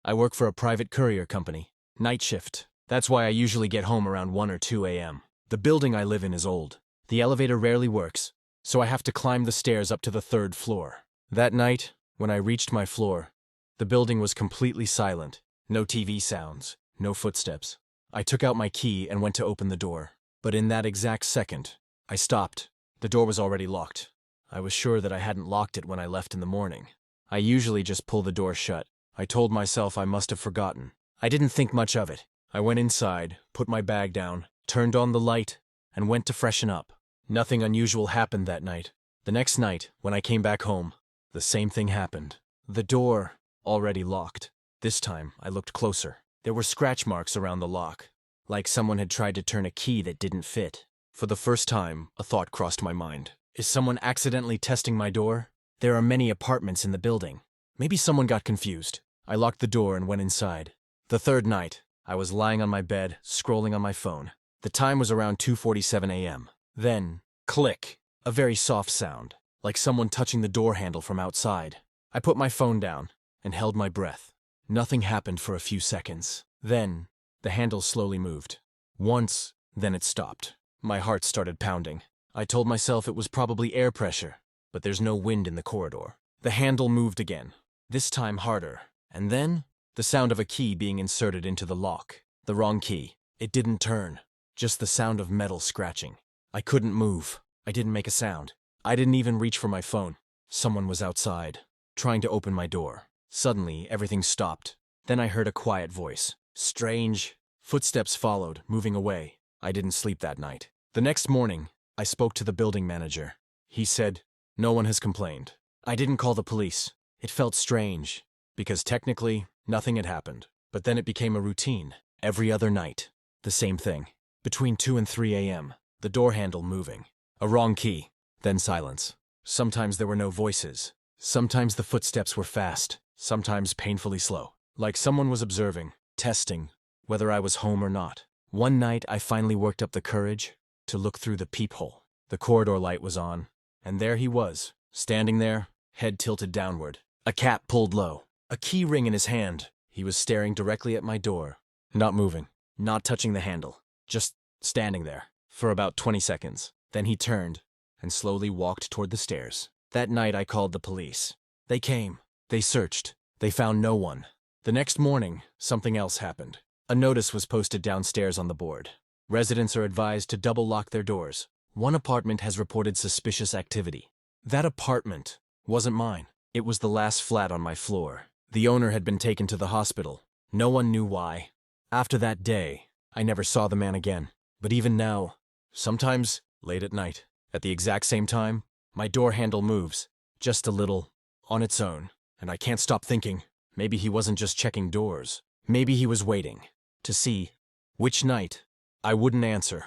I work for a private courier company. Night shift. That's why I usually get home around 1 or 2 a.m. The building I live in is old. The elevator rarely works, so I have to climb the stairs up to the 3rd floor. That night, when I reached my floor, the building was completely silent. No TV sounds, no footsteps. I took out my key and went to open the door. But in that exact second, I stopped. The door was already locked. I was sure that I hadn't locked it when I left in the morning. I usually just pull the door shut. I told myself I must have forgotten. I didn't think much of it. I went inside, put my bag down, turned on the light, and went to freshen up. Nothing unusual happened that night. The next night, when I came back home, the same thing happened. The door, already locked. This time, I looked closer. There were scratch marks around the lock, like someone had tried to turn a key that didn't fit. For the first time, a thought crossed my mind. Is someone accidentally testing my door? There are many apartments in the building. Maybe someone got confused. I locked the door and went inside. The 3rd night, I was lying on my bed, scrolling on my phone. The time was around 2:47 a.m. Then, click, a very soft sound, like someone touching the door handle from outside. I put my phone down and held my breath. Nothing happened for a few seconds. Then, the handle slowly moved. Once, then it stopped. My heart started pounding. I told myself it was probably air pressure, but there's no wind in the corridor. The handle moved again, this time harder, and then the sound of a key being inserted into the lock. The wrong key. It didn't turn, just the sound of metal scratching. I couldn't move. I didn't make a sound. I didn't even reach for my phone. Someone was outside, trying to open my door. Suddenly, everything stopped. Then I heard a quiet voice. Strange. Footsteps followed, moving away. I didn't sleep that night. The next morning, I spoke to the building manager. He said, "No one has complained." I didn't call the police. It felt strange, because technically, nothing had happened. But then it became a routine. Every other night, the same thing. Between 2 and 3 a.m., the door handle moving. A wrong key, then silence. Sometimes there were no voices. Sometimes the footsteps were fast, sometimes painfully slow. Like someone was observing, testing, whether I was home or not. One night, I finally worked up the courage to look through the peephole. The corridor light was on, and there he was, standing there, head tilted downward, a cap pulled low, a key ring in his hand. He was staring directly at my door, not moving, not touching the handle, just standing there for about 20 seconds. Then he turned and slowly walked toward the stairs. That night, I called the police. They came. They searched. They found no one. The next morning, something else happened. A notice was posted downstairs on the board. Residents are advised to double lock their doors. One apartment has reported suspicious activity. That apartment wasn't mine. It was the last flat on my floor. The owner had been taken to the hospital. No one knew why. After that day, I never saw the man again. But even now, sometimes late at night, at the exact same time, my door handle moves, just a little, on its own, and I can't stop thinking, maybe he wasn't just checking doors. Maybe he was waiting to see which night I wouldn't answer.